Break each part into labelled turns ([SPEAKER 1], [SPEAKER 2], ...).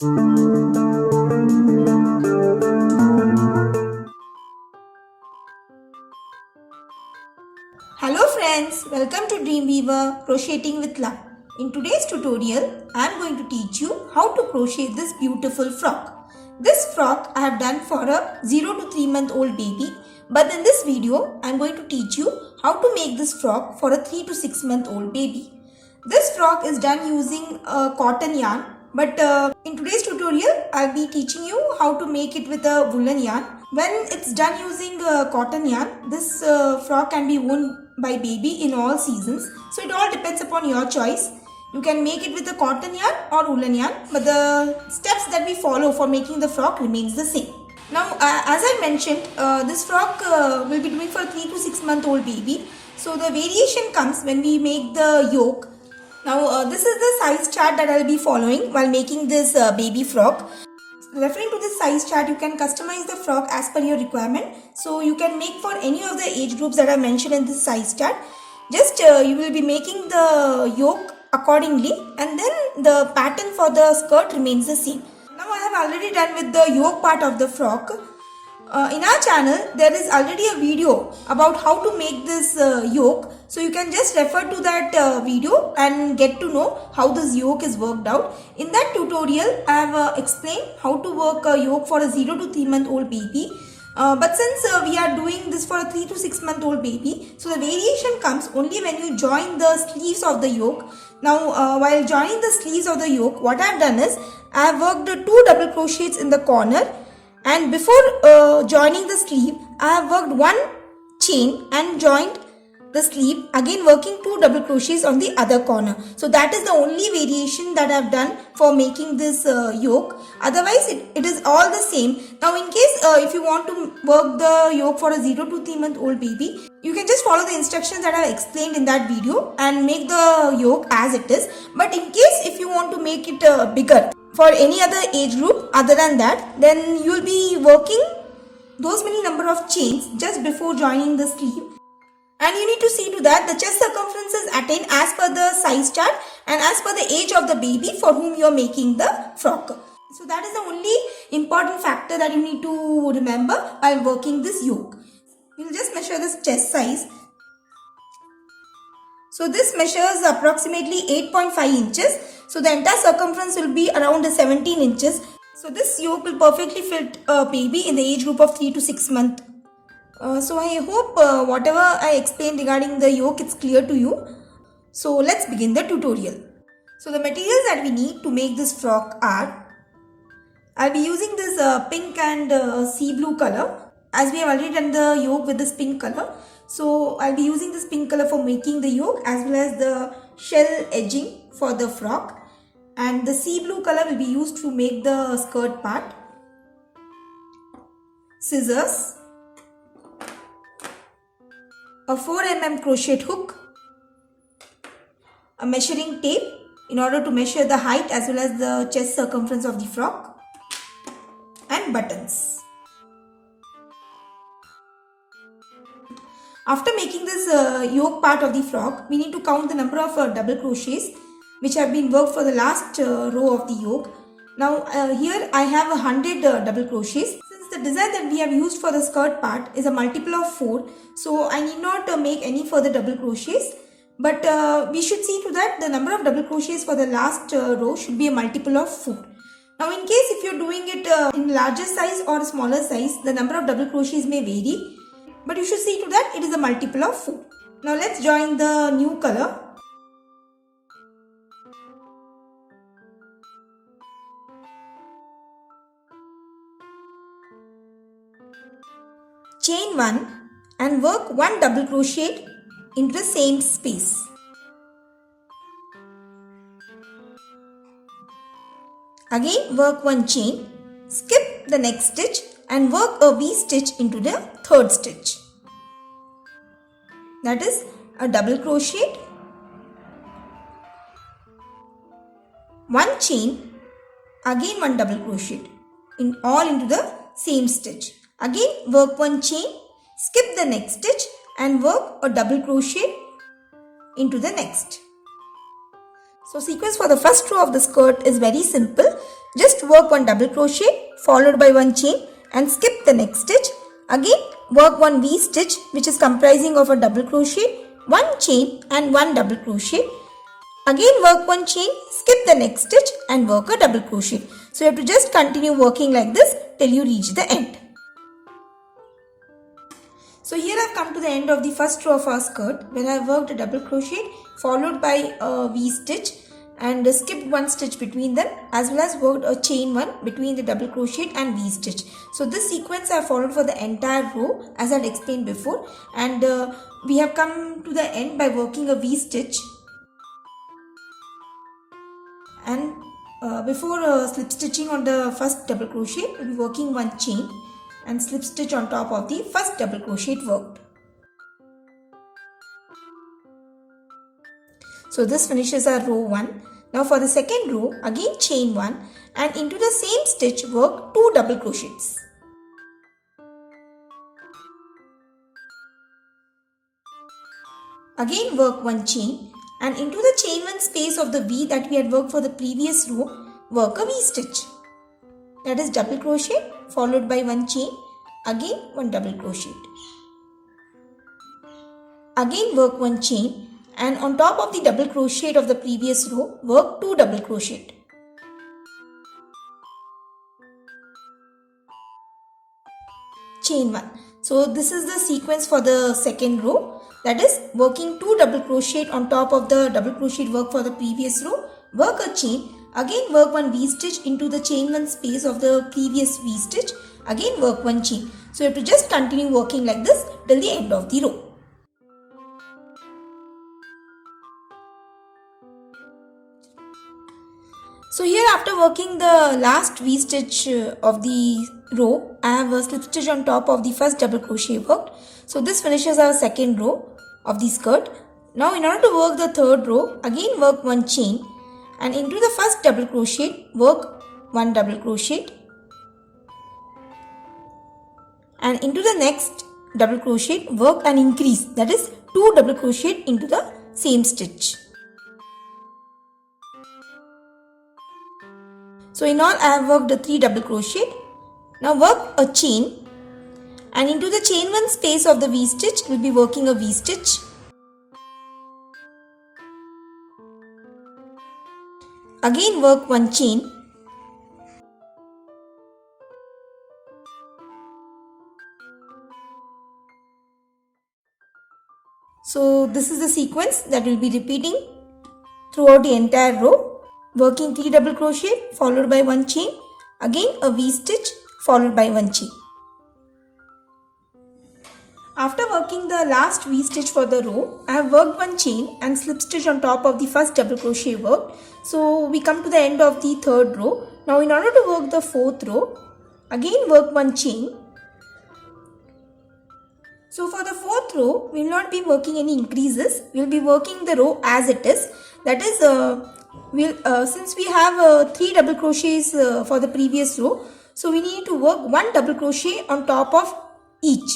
[SPEAKER 1] Hello friends, welcome to Dreamweaver Crocheting with Love. In today's tutorial, I am going to teach you how to crochet this beautiful frock. This frock I have done for a 0 to 3 month old baby, but in this video I am going to teach you how to make this frock for a 3 to 6 month old baby. This frock is done using cotton yarn, but in today's tutorial I will be teaching you how to make it with a woolen yarn. When it's done using cotton yarn, this frock can be worn by baby in all seasons. So it all depends upon your choice. You can make it with a cotton yarn or woolen yarn, but the steps that we follow for making the frock remains the same. Now as I mentioned, this frock will be doing for a 3 to 6 month old baby. So the variation comes when we make the yoke. Now this is the size chart that I will be following while making this baby frock. Referring to this size chart, you can customize the frock as per your requirement. So you can make for any of the age groups that are mentioned in this size chart. Just you will be making the yoke accordingly, and then the pattern for the skirt remains the same. Now I have already done with the yoke part of the frock. In our channel there is already a video about how to make this yoke, so you can just refer to that video and get to know how this yoke is worked out. In that tutorial I have explained how to work a yoke for a 0 to 3 month old baby, but since we are doing this for a 3 to 6 month old baby, so the variation comes only when you join the sleeves of the yoke. Now while joining the sleeves of the yoke, what I have done is I have worked 2 double crochets in the corner. And before joining the sleeve, I have worked 1 chain and joined the sleeve, again working 2 double crochets on the other corner. So that is the only variation that I have done for making this yoke. Otherwise it is all the same. Now in case if you want to work the yoke for a 0 to 3 month old baby, you can just follow the instructions that I have explained in that video and make the yoke as it is. But in case if you want to make it bigger for any other age group other than that, then you will be working those many number of chains just before joining the sleeve. And you need to see to that the chest circumference is attained as per the size chart and as per the age of the baby for whom you are making the frock. So that is the only important factor that you need to remember while working this yoke. We will just measure this chest size. So this measures approximately 8.5 inches. So the entire circumference will be around 17 inches. So this yoke will perfectly fit a baby in the age group of 3 to 6 months. So I hope whatever I explained regarding the yoke is clear to you. So let's begin the tutorial. So the materials that we need to make this frock are, I'll be using this pink and sea blue color, as we have already done the yoke with this pink color. So I'll be using this pink color for making the yoke as well as the shell edging for the frock, and the sea blue color will be used to make the skirt part. Scissors, a 4 mm crochet hook, a measuring tape in order to measure the height as well as the chest circumference of the frock, and buttons. After making this yoke part of the frock, we need to count the number of double crochets which have been worked for the last row of the yoke. Now here I have 100 double crochets. Since the design that we have used for the skirt part is a multiple of 4, so I need not make any further double crochets, but we should see to that the number of double crochets for the last row should be a multiple of 4. Now in case if you are doing it in larger size or smaller size, the number of double crochets may vary, but you should see to that it is a multiple of 4. Now let's join the new color. Chain 1 and work 1 double crochet into the same space. Again work 1 chain, skip the next stitch and work a V stitch into the third stitch. That is a double crochet, 1 chain, again 1 double crochet all into the same stitch. Again work 1 chain, skip the next stitch and work a double crochet into the next. So sequence for the first row of the skirt is very simple. Just work one double crochet followed by one chain and skip the next stitch. Again work one V stitch which is comprising of a double crochet, one chain and one double crochet. Again work one chain, skip the next stitch and work a double crochet. So you have to just continue working like this till you reach the end. So here I have come to the end of the first row of our skirt where I have worked a double crochet followed by a V stitch and skipped one stitch between them, as well as worked a chain one between the double crochet and V stitch. So this sequence I have followed for the entire row as I had explained before, and we have come to the end by working a V stitch, and before slip stitching on the first double crochet we will be working one chain and slip stitch on top of the first double crochet worked. So this finishes our row 1. Now for the second row, again chain 1 and into the same stitch work 2 double crochets. Again work one chain and into the chain 1 space of the V that we had worked for the previous row, work a V stitch. That is double crochet followed by one chain, again one double crochet. Again work one chain and on top of the double crochet of the previous row, work 2 double crochet. Chain 1. So this is the sequence for the second row, that is working 2 double crochet on top of the double crochet work for the previous row, work a chain, again work one V stitch into the chain 1 space of the previous V stitch, again work one chain. So you have to just continue working like this till the end of the row. So here after working the last V stitch of the row, I have a slip stitch on top of the first double crochet worked. So this finishes our second row of the skirt. Now in order to work the third row, again work one chain and into the first double crochet work one double crochet and into the next double crochet work an increase, that is 2 double crochet into the same stitch. So in all I have worked 3 double crochet. Now work a chain and into the chain 1 space of the V stitch we will be working a V stitch. Again work one chain So this is the sequence that we will be repeating throughout the entire row. Working 3 double crochet followed by one chain, again a V stitch followed by one chain. After working the last V stitch for the row, I have worked one chain and slip stitch on top of the first double crochet worked. So we come to the end of the third row. Now in order to work the fourth row, again work one chain. So for the fourth row, we will not be working any increases. We will be working the row as it is. That is, since we have 3 double crochets for the previous row, so we need to work 1 double crochet on top of each.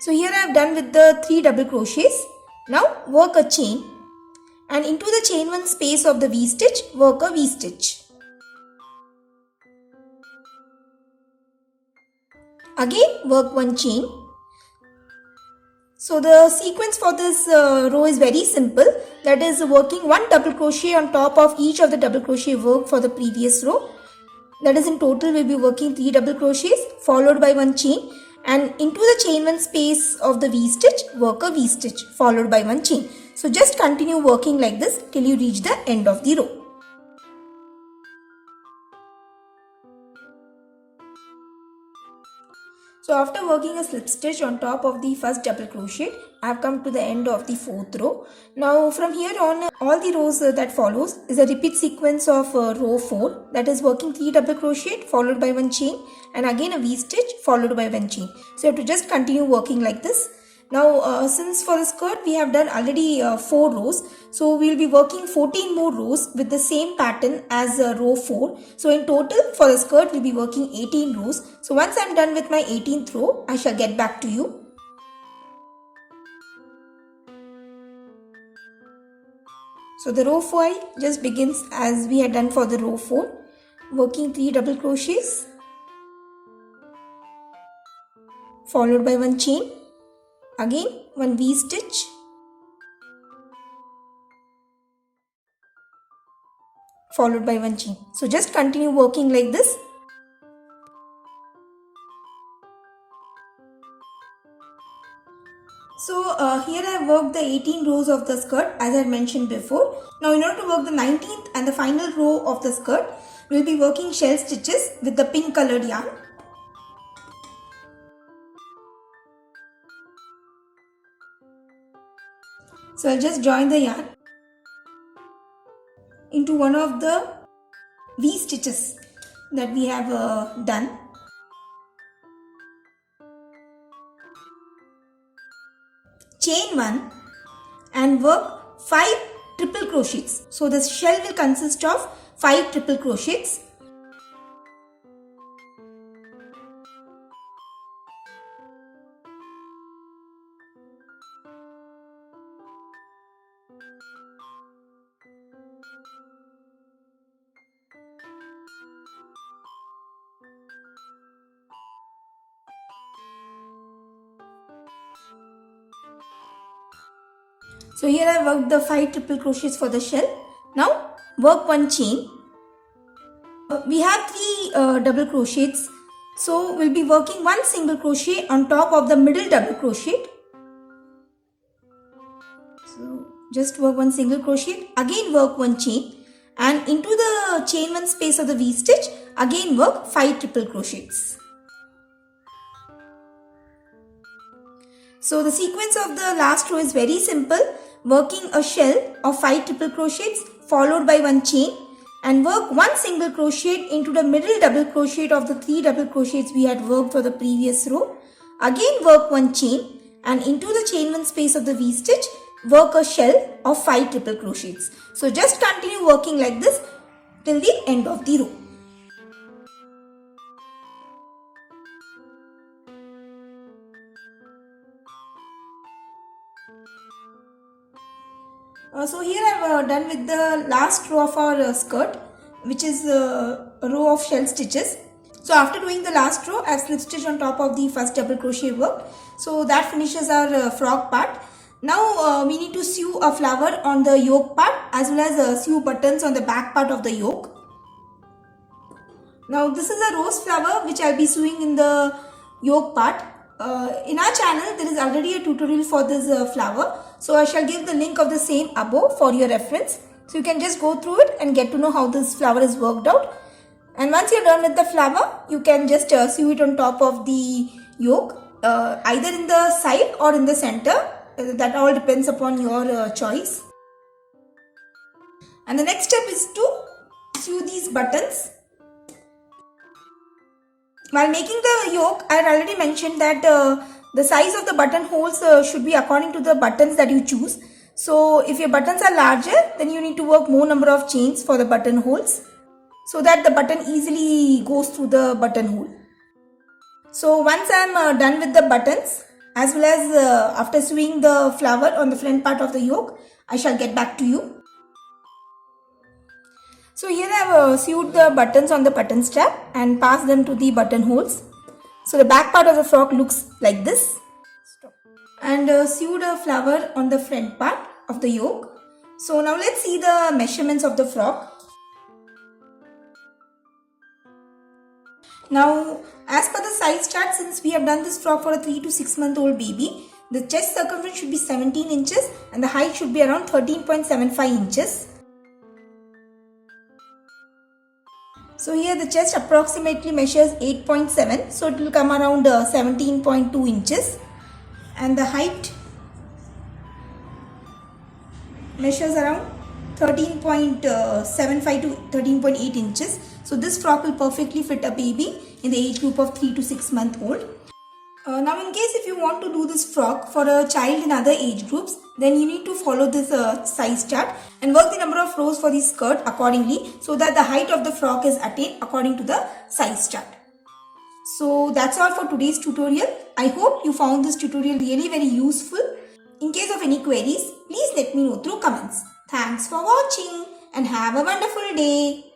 [SPEAKER 1] So here I have done with the 3 double crochets. Now work a chain and into the chain 1 space of the V stitch, work a V stitch. Again work one chain. So the sequence for this row is very simple, that is working 1 double crochet on top of each of the double crochet work for the previous row. That is in total we will be working 3 double crochets followed by one chain and into the chain 1 space of the V stitch work a V stitch followed by one chain. So just continue working like this till you reach the end of the row. So after working a slip stitch on top of the first double crochet, I have come to the end of the fourth row. Now from here on, all the rows that follows is a repeat sequence of row 4, that is working 3 double crochet followed by one chain and again a V stitch followed by one chain. So you have to just continue working like this. Now since for the skirt we have done already 4 rows, so we will be working 14 more rows with the same pattern as row 4. So in total for the skirt we will be working 18 rows. So once I am done with my 18th row, I shall get back to you. So the row 5 just begins as we had done for the row 4, working 3 double crochets followed by 1 chain, again 1 V stitch, followed by 1 chain. So just continue working like this. So here I have worked the 18 rows of the skirt as I had mentioned before. Now in order to work the 19th and the final row of the skirt, we will be working shell stitches with the pink colored yarn. So I'll just join the yarn into one of the V stitches that we have done. Chain 1 and work 5 triple crochets. So the shell will consist of 5 triple crochets. So here I worked the 5 triple crochets for the shell. Now work 1 chain. We have 3 double crochets. So we'll be working 1 single crochet on top of the middle double crochet. So just work 1 single crochet, again work 1 chain, and into the chain 1 space of the V stitch, again work 5 triple crochets. So the sequence of the last row is very simple. Working a shell of 5 triple crochets followed by 1 chain, and work 1 single crochet into the middle double crochet of the 3 double crochets we had worked for the previous row. Again work 1 chain, and into the chain 1 space of the V stitch work a shell of 5 triple crochets. So just continue working like this till the end of the row. So here I have done with the last row of our skirt, which is a row of shell stitches. So after doing the last row, I have slip stitched on top of the first double crochet work. So that finishes our frock part. Now we need to sew a flower on the yoke part as well as sew buttons on the back part of the yoke. Now this is a rose flower which I will be sewing in the yoke part. In our channel there is already a tutorial for this flower. So I shall give the link of the same above for your reference. So you can just go through it and get to know how this flower is worked out. And once you are done with the flower, you can just sew it on top of the yoke, either in the side or in the center. That all depends upon your choice. And the next step is to sew these buttons. While making the yoke, I had already mentioned that the size of the buttonholes should be according to the buttons that you choose. So if your buttons are larger, then you need to work more number of chains for the buttonholes, so that the button easily goes through the buttonhole. So once I am done with the buttons, as well as after sewing the flower on the front part of the yoke, I shall get back to you. So here I have sewed the buttons on the button strap and passed them to the buttonholes. So the back part of the frock looks like this. And sewed a flower on the front part of the yoke. So now let's see the measurements of the frock. Now as per the size chart, since we have done this frock for a 3 to 6 month old baby, the chest circumference should be 17 inches and the height should be around 13.75 inches. So here the chest approximately measures 8.7, so it will come around 17.2 inches, and the height measures around 13.75 to 13.8 inches. So this frock will perfectly fit a baby in the age group of 3 to 6 month old. Now in case if you want to do this frock for a child in other age groups, then you need to follow this size chart and work the number of rows for the skirt accordingly, so that the height of the frock is attained according to the size chart. So that's all for today's tutorial. I hope you found this tutorial really very useful. In case of any queries, please let me know through comments. Thanks for watching and have a wonderful day.